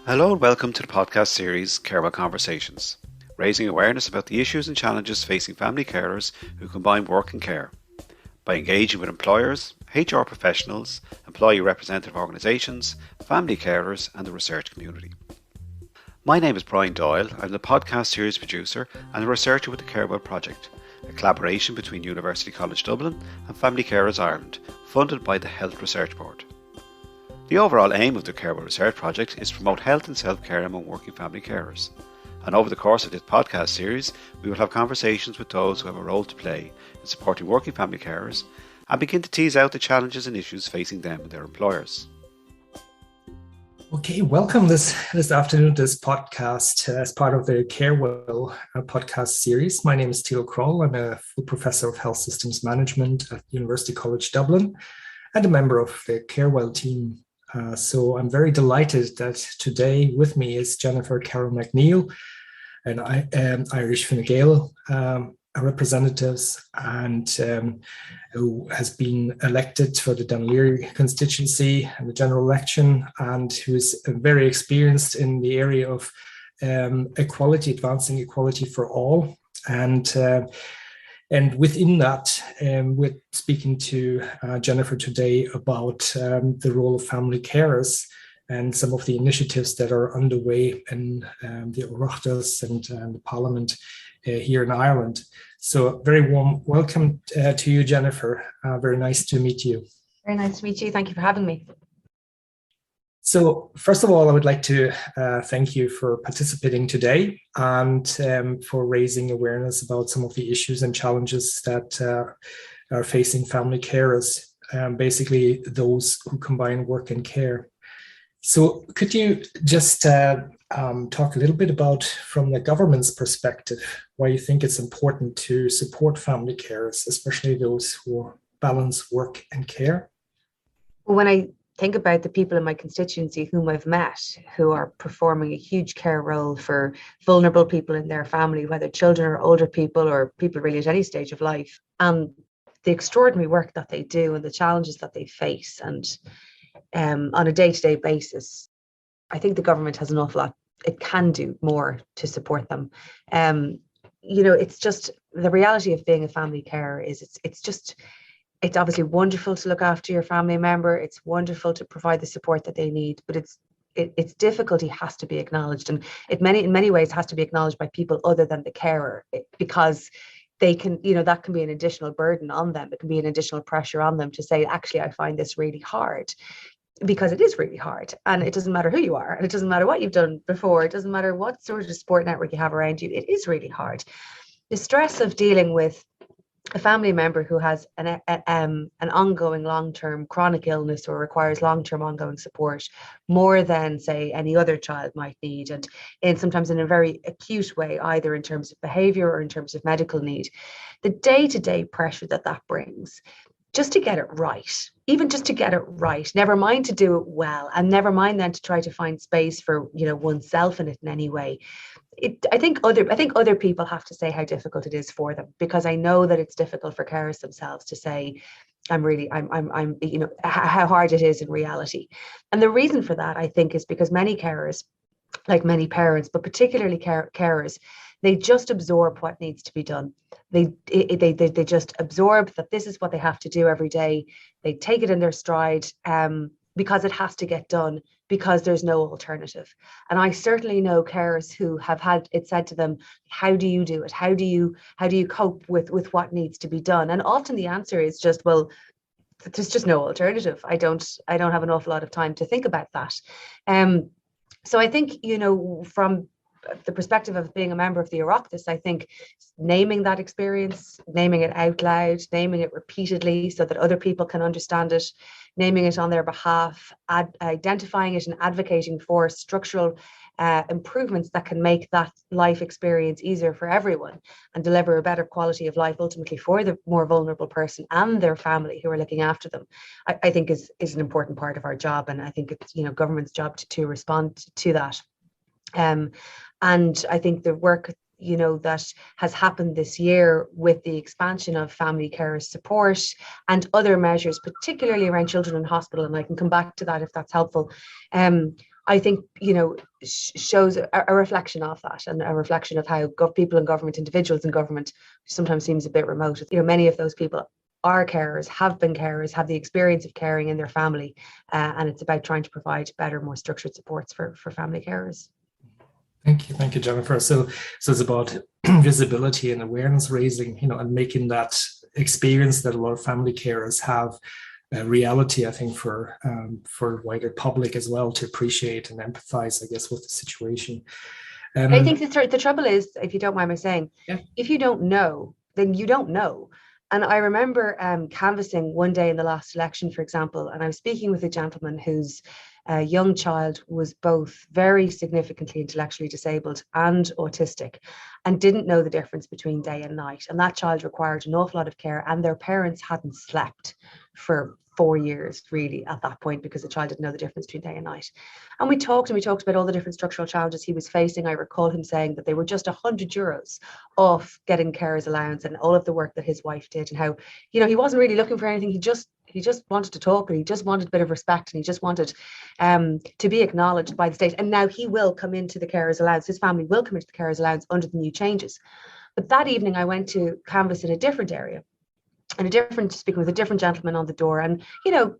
Hello and welcome to the podcast series CAREWELL Conversations, raising awareness about the issues and challenges facing family carers who combine work and care. By engaging with employers, HR professionals, employee representative organisations, family carers and the research community. My name is Brian Doyle. I'm the podcast series producer and a researcher with the CAREWELL project, a collaboration between University College Dublin and Family Carers Ireland, funded by the Health Research Board. The overall aim of the CAREWELL Research Project is to promote health and self-care among working family carers. And over the course of this podcast series, we will have conversations with those who have a role to play in supporting working family carers and begin to tease out the challenges and issues facing them and their employers. Okay, welcome this afternoon to this podcast as part of the CAREWELL podcast series. My name is Thilo Kroll. I'm a full professor of health systems management at University College Dublin and a member of the CAREWELL team. So I'm very delighted that today with me is Jennifer Carroll MacNeil, an Irish Fine Gael representatives, and who has been elected for the Dunleary constituency in the general election, and who is very experienced in the area of equality, advancing equality for all. And within that, we're speaking to Jennifer today about the role of family carers and some of the initiatives that are underway in the Oireachtas and the Parliament here in Ireland. So very warm welcome to you, Jennifer. Very nice to meet you. Very nice to meet you. Thank you for having me. So first of all, I would like to thank you for participating today and for raising awareness about some of the issues and challenges that are facing family carers, basically those who combine work and care. So could you just talk a little bit about, from the government's perspective, why you think it's important to support family carers, especially those who balance work and care? When I think about the people in my constituency whom I've met who are performing a huge care role for vulnerable people in their family, whether children or older people or people really at any stage of life, and the extraordinary work that they do and the challenges that they face and on a day-to-day basis, I think the government has an awful lot it can do more to support them. It's just the reality of being a family carer is it's obviously wonderful to look after your family member. It's wonderful to provide the support that they need, but its difficulty has to be acknowledged, and in many ways has to be acknowledged by people other than the carer, because they can, that can be an additional burden on them. It can be an additional pressure on them to say, actually, I find this really hard, because it is really hard, and it doesn't matter who you are, and it doesn't matter what you've done before. It doesn't matter what sort of support network you have around you. It is really hard. The stress of dealing with a family member who has an ongoing long-term chronic illness or requires long-term ongoing support more than, say, any other child might need, and sometimes in a very acute way, either in terms of behaviour or in terms of medical need. The day-to-day pressure that brings, just to get it right, even just to get it right, never mind to do it well, and never mind then to try to find space for oneself in it in any way. I think other people have to say how difficult it is for them, because I know that it's difficult for carers themselves to say, I'm how hard it is in reality. And the reason for that, I think, is because many carers, like many parents, but particularly carers, they just absorb what needs to be done. They just absorb that this is what they have to do every day. They take it in their stride because it has to get done, because there's no alternative. And I certainly know carers who have had it said to them, how do you do it? How do you cope with what needs to be done? And often the answer is just, well, there's just no alternative. I don't have an awful lot of time to think about that. So I think, from the perspective of being a member of the Oireachtas, I think naming that experience, naming it out loud, naming it repeatedly so that other people can understand it, naming it on their behalf, identifying it and advocating for structural improvements that can make that life experience easier for everyone and deliver a better quality of life ultimately for the more vulnerable person and their family who are looking after them, I think is an important part of our job. And I think it's government's job to respond to that. And I think the work that has happened this year with the expansion of family care support and other measures, particularly around children in hospital, and I can come back to that if that's helpful, I think, shows a reflection of that, and a reflection of how people in government, individuals in government, sometimes seems a bit remote. Many of those people are carers, have been carers, have the experience of caring in their family, and it's about trying to provide better, more structured supports for family carers. Thank you, Jennifer. So it's about visibility and awareness raising, and making that experience that a lot of family carers have a reality, I think, for wider public as well, to appreciate and empathize, I guess, with the situation. I think the trouble is, if you don't mind me saying, if you don't know, then you don't know. And I remember canvassing one day in the last election, for example, and I was speaking with a gentleman whose young child was both very significantly intellectually disabled and autistic, and didn't know the difference between day and night. And that child required an awful lot of care, and their parents hadn't slept for 4 years really at that point, because the child didn't know the difference between day and night. And we talked about all the different structural challenges he was facing. I recall him saying that they were just €100 off getting carers allowance, and all of the work that his wife did, and how, he wasn't really looking for anything. He just wanted to talk, and he just wanted a bit of respect, and he just wanted to be acknowledged by the state. And now he will come into the carers allowance. His family will come into the carers allowance under the new changes. But that evening I went to canvass in a different area, and speaking with a different gentleman on the door, and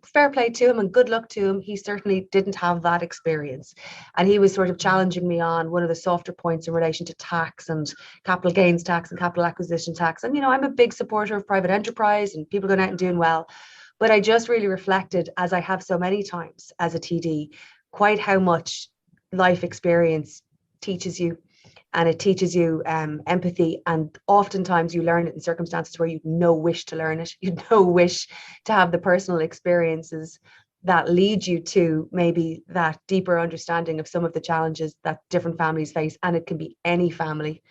fair play to him and good luck to him. He certainly didn't have that experience, and he was sort of challenging me on one of the softer points in relation to tax and capital gains tax and capital acquisition tax. And I'm a big supporter of private enterprise and people going out and doing well, but I just really reflected, as I have so many times as a TD, quite how much life experience teaches you. And it teaches you empathy, and oftentimes you learn it in circumstances where you've no wish to learn it. You've no wish to have the personal experiences that lead you to maybe that deeper understanding of some of the challenges that different families face. And it can be any family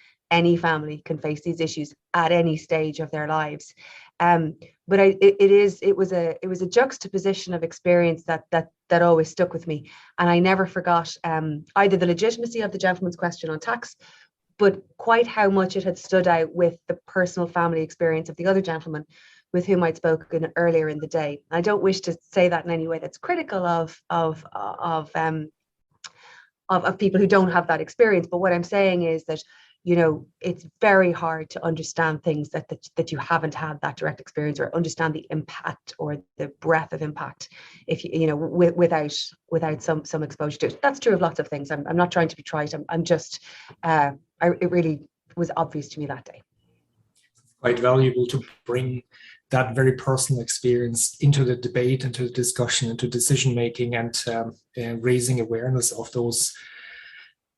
can face these issues at any stage of their lives. But it was a juxtaposition of experience that always stuck with me, and I never forgot either the legitimacy of the gentleman's question on tax, but quite how much it had stood out with the personal family experience of the other gentleman with whom I'd spoken earlier in the day. I don't wish to say that in any way that's critical of people who don't have that experience, but what I'm saying is that it's very hard to understand things that you haven't had that direct experience, or understand the impact or the breadth of impact if without some exposure to it. That's true of lots of things. I'm not trying to be trite. I'm just it really was obvious to me that day. It's quite valuable to bring that very personal experience into the debate, into the discussion, into decision making, and raising awareness of those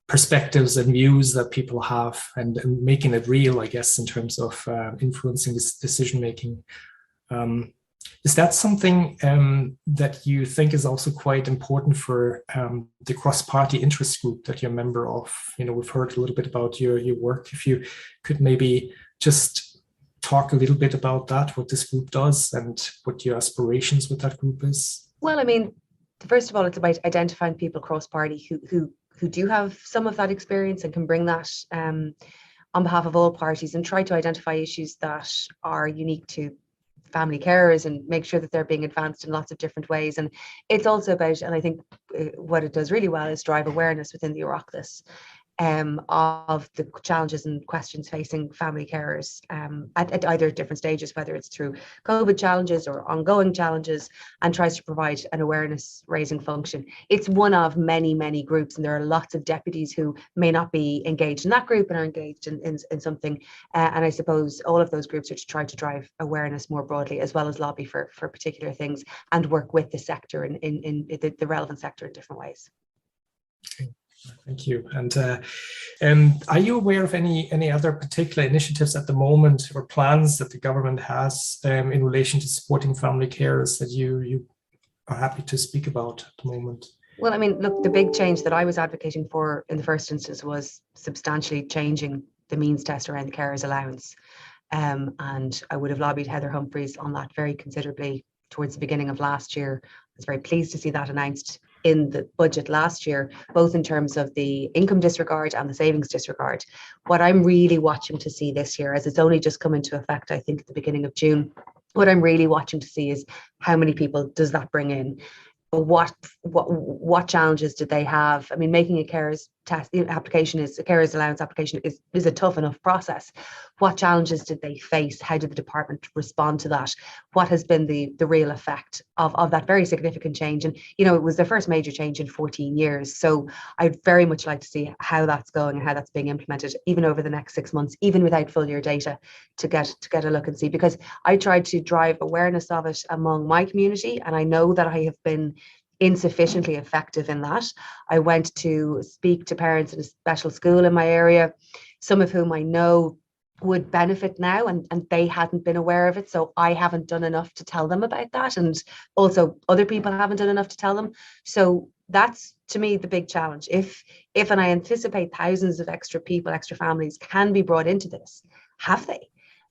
perspectives and views that people have, and making it real, I guess, in terms of influencing this decision making. Is that something that you think is also quite important for the cross-party interest group that you're a member of? We've heard a little bit about your work. If you could maybe just talk a little bit about that, what this group does and what your aspirations with that group is. Well, I mean, first of all, it's about identifying people cross-party who do have some of that experience and can bring that on behalf of all parties, and try to identify issues that are unique to family carers and make sure that they're being advanced in lots of different ways. And it's also about, and I think what it does really well is drive awareness within the Oireachtas of the challenges and questions facing family carers at either different stages, whether it's through COVID challenges or ongoing challenges, and tries to provide an awareness raising function. It's one of many, many groups, and there are lots of deputies who may not be engaged in that group and are engaged in something. And I suppose all of those groups are to try to drive awareness more broadly, as well as lobby for particular things and work with the sector in the relevant sector in different ways. Okay. Thank you. And are you aware of any other particular initiatives at the moment, or plans that the government has in relation to supporting family carers that you are happy to speak about at the moment? Well, I mean, look, the big change that I was advocating for in the first instance was substantially changing the means test around the carers allowance. And I would have lobbied Heather Humphreys on that very considerably towards the beginning of last year. I was very pleased to see that announced in the budget last year, both in terms of the income disregard and the savings disregard. What I'm really watching to see this year, as it's only just come into effect, I think at the beginning of June, what I'm really watching to see is how many people does that bring in. what challenges did they have? I mean, making a carer's allowance application is a tough enough process. What challenges did they face? How did the department respond to that? What has been the real effect of that very significant change? And it was the first major change in 14 years. So I'd very much like to see how that's going and how that's being implemented, even over the next 6 months, even without full year data, to get a look and see. Because I tried to drive awareness of it among my community, and I know that I have been insufficiently effective in that. I went to speak to parents in a special school in my area, some of whom I know would benefit now, and they hadn't been aware of it. So I haven't done enough to tell them about that, and also other people haven't done enough to tell them. So that's, to me, the big challenge. If and I anticipate thousands of extra people, extra families can be brought into this, have they?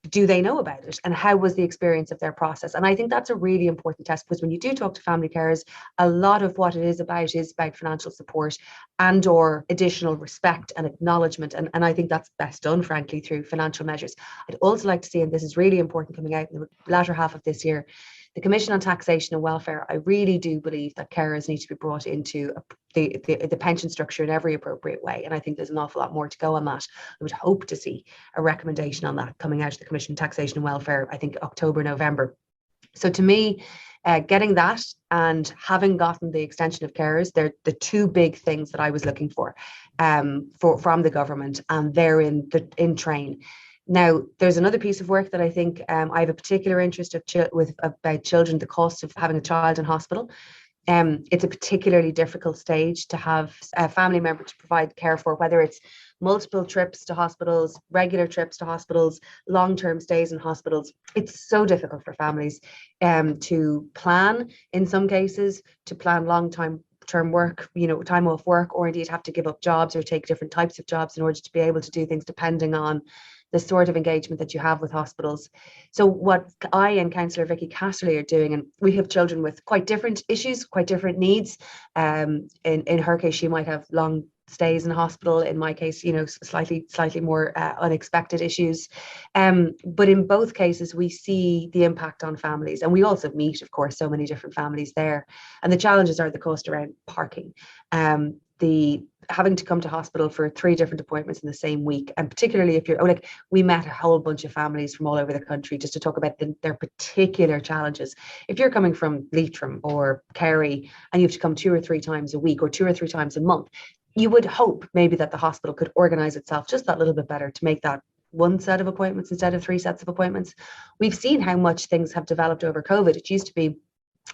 Do they know about it? And how was the experience of their process? And I think that's a really important test, because when you do talk to family carers, a lot of what it is about financial support and or additional respect and acknowledgement. And I think that's best done, frankly, through financial measures. I'd also like to see, and this is really important coming out in the latter half of this year, the Commission on Taxation and Welfare. I really do believe that carers need to be brought into the pension structure in every appropriate way. And I think there's an awful lot more to go on that. I would hope to see a recommendation on that coming out of the Commission on Taxation and Welfare, I think October, November. So to me, getting that and having gotten the extension of carers, they're the two big things that I was looking for from the government, and they're in train. Now, there's another piece of work that I think I have a particular interest about children, the cost of having a child in hospital. It's a particularly difficult stage to have a family member to provide care for, whether it's multiple trips to hospitals, regular trips to hospitals, long-term stays in hospitals. It's so difficult for families to plan, in some cases, to plan long-term work, time off work, or indeed have to give up jobs or take different types of jobs in order to be able to do things depending on the sort of engagement that you have with hospitals. So what I and Councillor Vicky Casserly are doing, and we have children with quite different issues, quite different needs. In her case, she might have long stays in hospital. In my case, slightly more unexpected issues. But in both cases, we see the impact on families, and we also meet, of course, so many different families there. And the challenges are the cost around parking, the having to come to hospital for 3 different appointments in the same week, and particularly if we met a whole bunch of families from all over the country just to talk about their particular challenges. If you're coming from Leitrim or Kerry and you have to come 2 or 3 times a week or 2 or 3 times a month, you would hope maybe that the hospital could organize itself just that little bit better to make that 1 set of appointments instead of 3 sets of appointments. We've seen how much things have developed over COVID. It used to be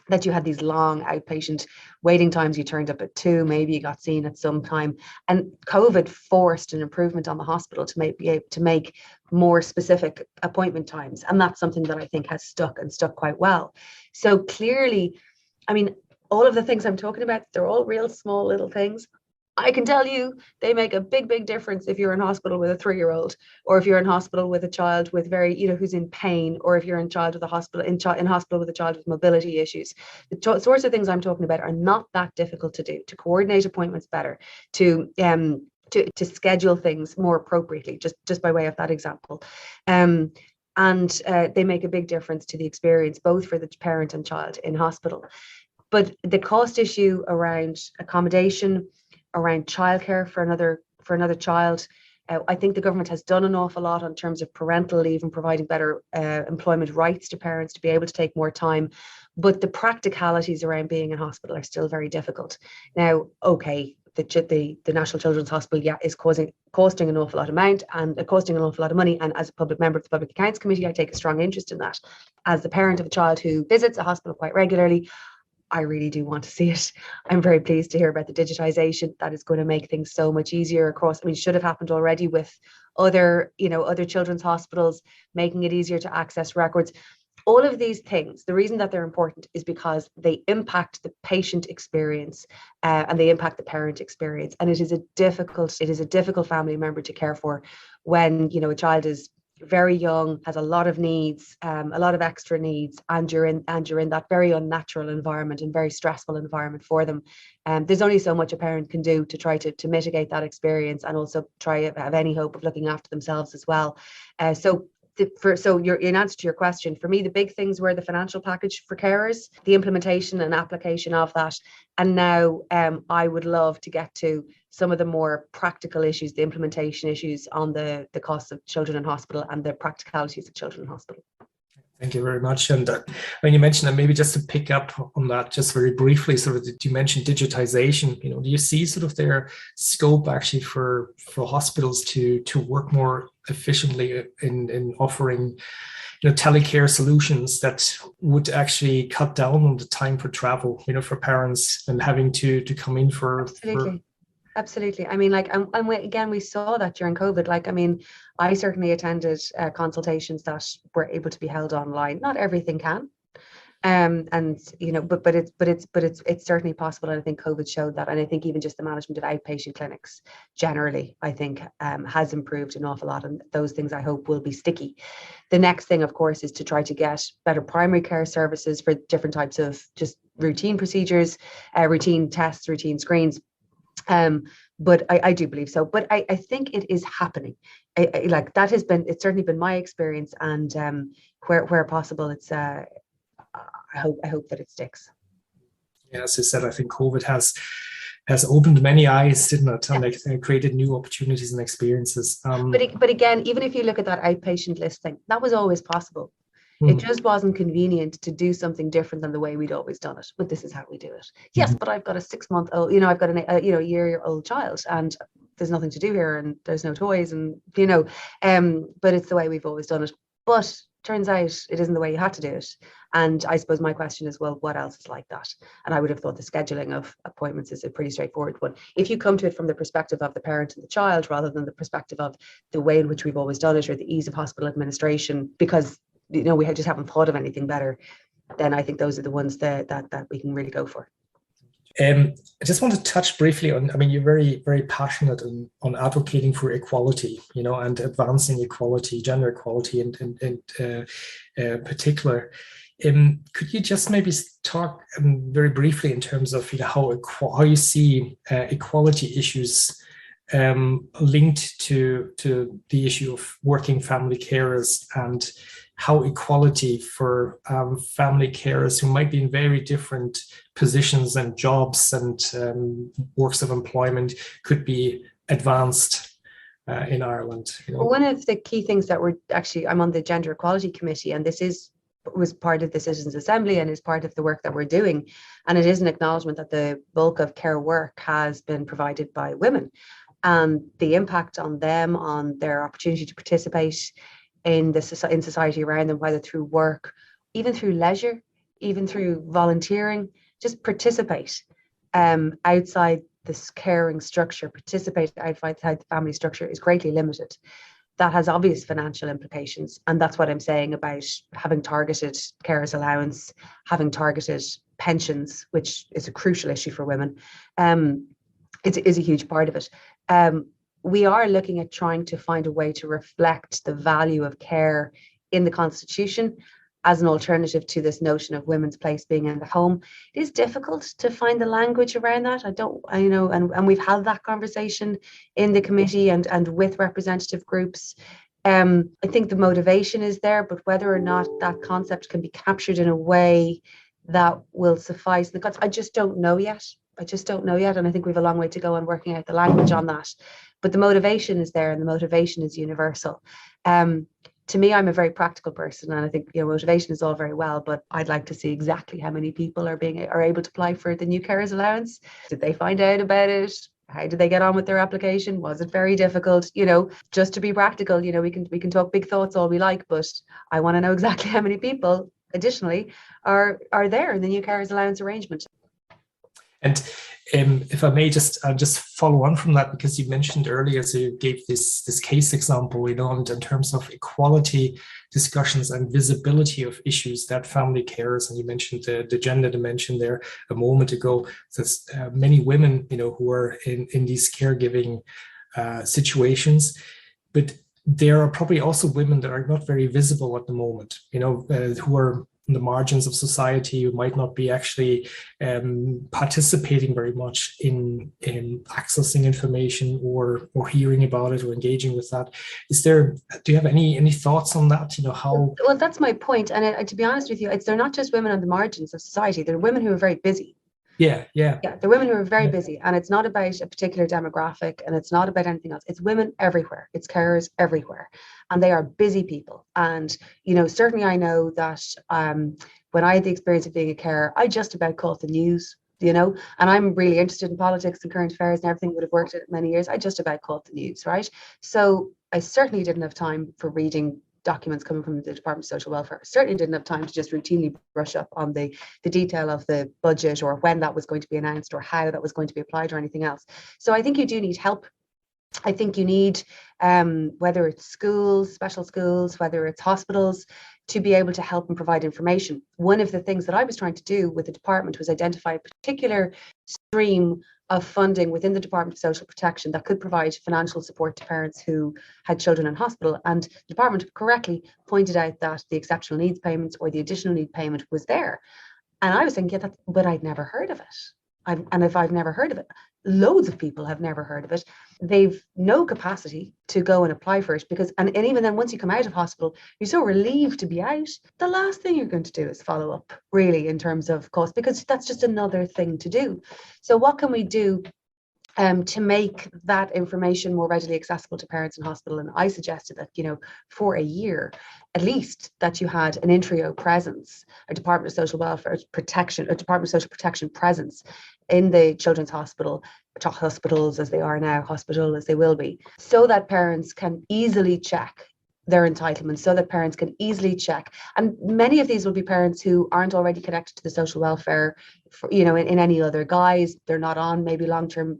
that you had these long outpatient waiting times. You turned up at 2, maybe you got seen at some time. And COVID forced an improvement on the hospital to make more specific appointment times. And that's something that I think has stuck quite well. So clearly, I mean, all of the things I'm talking about, they're all real small little things. I can tell you they make a big, big difference if you're in hospital with a 3-year-old, or if you're in hospital with a child with who's in pain, or if you're in hospital with a child with mobility issues. The sorts of things I'm talking about are not that difficult to do, to coordinate appointments better, to schedule things more appropriately, just by way of that example. And they make a big difference to the experience, both for the parent and child in hospital. But the cost issue around accommodation, around childcare for another child, I think the government has done an awful lot in terms of parental leave and providing better employment rights to parents to be able to take more time. But the practicalities around being in hospital are still very difficult. Now, okay, the National Children's Hospital, is costing an awful lot of money. And as a public member of the Public Accounts Committee, I take a strong interest in that. As the parent of a child who visits a hospital quite regularly, I really do want to see it. I'm very pleased to hear about the digitisation. That is going to make things so much easier across. I mean, it should have happened already with other children's hospitals, making it easier to access records. All of these things, the reason that they're important is because they impact the patient experience and they impact the parent experience. And it is a difficult family member to care for when, a child is very young, has a lot of needs, a lot of extra needs, and you're in that very unnatural environment and very stressful environment for them. There's only so much a parent can do to try to mitigate that experience and also try to have any hope of looking after themselves as well. So in answer to your question, for me, the big things were the financial package for carers, the implementation and application of that. And now I would love to get to some of the more practical issues, the implementation issues on the costs of children in hospital and the practicalities of children in hospital. Thank you very much. And when you mentioned that, maybe just to pick up on that, just very briefly, sort of, you mentioned digitization. Do you see sort of their scope actually for hospitals to work more efficiently in offering telecare solutions that would actually cut down on the time for travel, for parents and having to come in for Absolutely. I mean, again, we saw that during COVID. I certainly attended consultations that were able to be held online. Not everything can, but it's certainly possible. And I think COVID showed that. And I think even just the management of outpatient clinics generally, I think, has improved an awful lot. And those things I hope will be sticky. The next thing, of course, is to try to get better primary care services for different types of just routine procedures, routine tests, routine screens. But I do believe so. But I think it is happening. It's certainly been my experience, and where possible, it's I hope that it sticks. Yeah, as you said, I think COVID has opened many eyes, didn't it? And it created new opportunities and experiences. But again, even if you look at that outpatient listing, that was always possible. It just wasn't convenient to do something different than the way we'd always done it. But this is how we do it. Yes, but I've got a 6-month-old, I've got a year-old child, and there's nothing to do here, and there's no toys, and but it's the way we've always done it. But turns out it isn't the way you had to do it. And I suppose my question is, well, what else is like that? And I would have thought the scheduling of appointments is a pretty straightforward one. If you come to it from the perspective of the parent and the child, rather than the perspective of the way in which we've always done it, or the ease of hospital administration, because we just haven't thought of anything better, then I think those are the ones that we can really go for. I just want to touch briefly on, you're very, very passionate on advocating for equality, and advancing equality, gender equality in particular. Could you just maybe talk very briefly in terms of how you see equality issues linked to the issue of working family carers, and how equality for family carers who might be in very different positions and jobs and works of employment could be advanced in Ireland? One of the key things that I'm on the Gender Equality Committee, and this was part of the Citizens' Assembly and is part of the work that we're doing. And it is an acknowledgement that the bulk of care work has been provided by women, and the impact on them, on their opportunity to participate in society around them, whether through work, even through leisure, even through volunteering, just participate outside this caring structure, participate outside the family structure, is greatly limited. That has obvious financial implications. And that's what I'm saying about having targeted carers allowance, having targeted pensions, which is a crucial issue for women. It is a huge part of it. We are looking at trying to find a way to reflect the value of care in the Constitution as an alternative to this notion of women's place being in the home. It is difficult to find the language around that. And we've had that conversation in the committee and with representative groups. I think the motivation is there, but whether or not that concept can be captured in a way that will suffice, I just don't know yet. And I think we have a long way to go on working out the language on that. But the motivation is there, and the motivation is universal. To me, I'm a very practical person, and I think motivation is all very well, but I'd like to see exactly how many people are able to apply for the new carers allowance. Did they find out about it? How did they get on with their application? Was it very difficult? Just to be practical, we can talk big thoughts all we like, but I want to know exactly how many people additionally are there in the new carers allowance arrangement. And if I may just follow on from that, because you mentioned earlier, so you gave this case example, and in terms of equality discussions and visibility of issues that family carers, and you mentioned the gender dimension there a moment ago. There's many women, who are in these caregiving situations, but there are probably also women that are not very visible at the moment, who are on the margins of society, who might not be actually participating very much in accessing information or hearing about it or engaging with that. Do you have any thoughts on that? How? Well, that's my point. And to be honest with you, they're not just women on the margins of society. They're women who are very busy. Yeah. They're women who are very busy, and it's not about a particular demographic, and it's not about anything else. It's women everywhere. It's carers everywhere, and they are busy people. And certainly I know that when I had the experience of being a carer, I just about caught the news. And I'm really interested in politics and current affairs and everything. Would have worked it many years. I just about caught the news, right? So I certainly didn't have time for reading documents coming from the Department of Social Welfare. Certainly didn't have time to just routinely brush up on the detail of the budget, or when that was going to be announced, or how that was going to be applied, or anything else. So I think you do need help. I think you need, whether it's schools, special schools, whether it's hospitals, to be able to help and provide information. One of the things that I was trying to do with the department was identify a particular stream of funding within the Department of Social Protection that could provide financial support to parents who had children in hospital. And the department correctly pointed out that the exceptional needs payments or the additional need payment was there. And I was thinking, but I'd never heard of it. And if I've never heard of it, loads of people have never heard of it. They've no capacity to go and apply for it, because, and even then, once you come out of hospital, you're so relieved to be out. The last thing you're going to do is follow up, really, in terms of cost, because that's just another thing to do. So what can we do to make that information more readily accessible to parents in hospital? And I suggested that, for a year, at least, that you had an intrio presence, a Department of Social Welfare Protection, a Department of Social Protection presence in the children's hospitals as they are now, hospital as they will be, so that parents can easily check their entitlements, so that parents can easily check. And many of these will be parents who aren't already connected to the social welfare, in any other guise. They're not on maybe long-term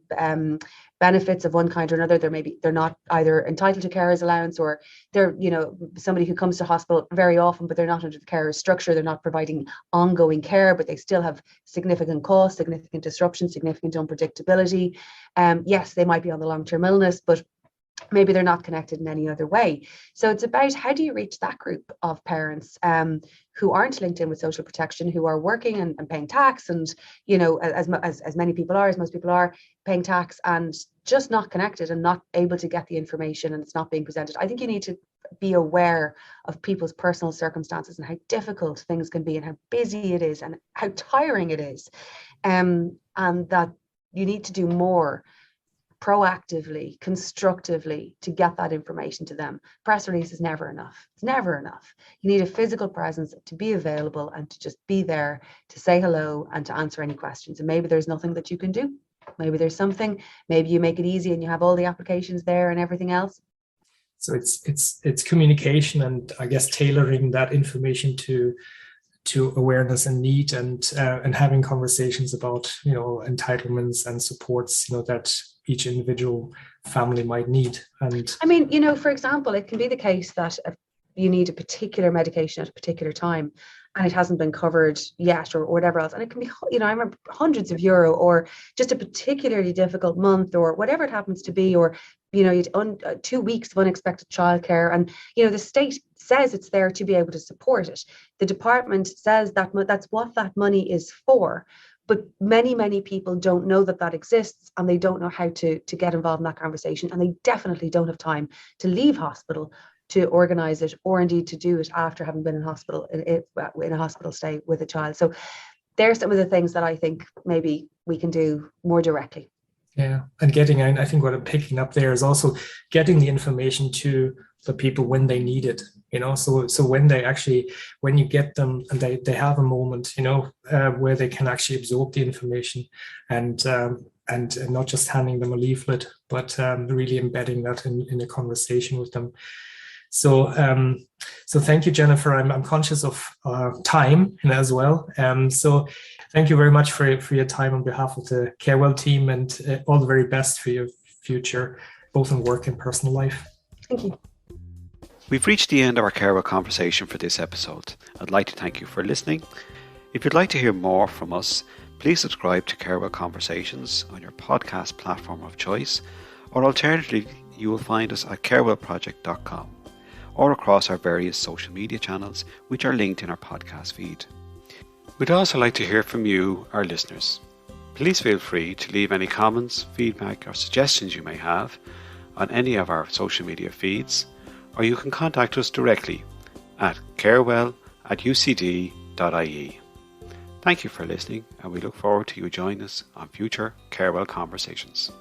benefits of one kind or another. They're not either entitled to carers allowance, or they're, somebody who comes to hospital very often, but they're not under the carers structure. They're not providing ongoing care, but they still have significant costs, significant disruption, significant unpredictability. Yes, they might be on the long-term illness, but maybe they're not connected in any other way. So it's about, how do you reach that group of parents who aren't linked in with social protection, who are working and paying tax, and as many people are, as most people are, paying tax, and just not connected and not able to get the information, and it's not being presented. I think you need to be aware of people's personal circumstances and how difficult things can be, and how busy it is, and how tiring it is, and that you need to do more proactively, constructively, to get that information to them. Press release is never enough. It's never enough. You need a physical presence to be available and to just be there to say hello and to answer any questions. And maybe there's nothing that you can do. Maybe there's something. Maybe you make it easy and you have all the applications there and everything else. So it's communication, and I guess tailoring that information to awareness and need, and having conversations about entitlements and supports that each individual family might need. And I mean, for example, it can be the case that you need a particular medication at a particular time and it hasn't been covered yet, or whatever else, and it can be, I remember, hundreds of euro, or just a particularly difficult month, or whatever it happens to be, or 2 weeks of unexpected childcare, and the state says it's there to be able to support it. The department says that that's what that money is for. But many people don't know that exists, and they don't know how to get involved in that conversation, and they definitely don't have time to leave hospital to organise it, or indeed to do it after having been in hospital, in a hospital stay with a child. So there's some of the things that I think maybe we can do more directly. Yeah, and I think what I'm picking up there is also getting the information to the people when they need it. So when you get them and they have a moment, where they can actually absorb the information, and not just handing them a leaflet, but really embedding that in a conversation with them. So thank you, Jennifer. I'm conscious of time as well. So thank you very much for your time on behalf of the CAREWELL team, and all the very best for your future, both in work and personal life. Thank you. We've reached the end of our CAREWELL conversation for this episode. I'd like to thank you for listening. If you'd like to hear more from us, please subscribe to CAREWELL Conversations on your podcast platform of choice, or alternatively, you will find us at carewellproject.com. or across our various social media channels, which are linked in our podcast feed. We'd also like to hear from you, our listeners. Please feel free to leave any comments, feedback or suggestions you may have on any of our social media feeds, or you can contact us directly at carewell@ucd.ie. Thank you for listening, and we look forward to you joining us on future CAREWELL Conversations.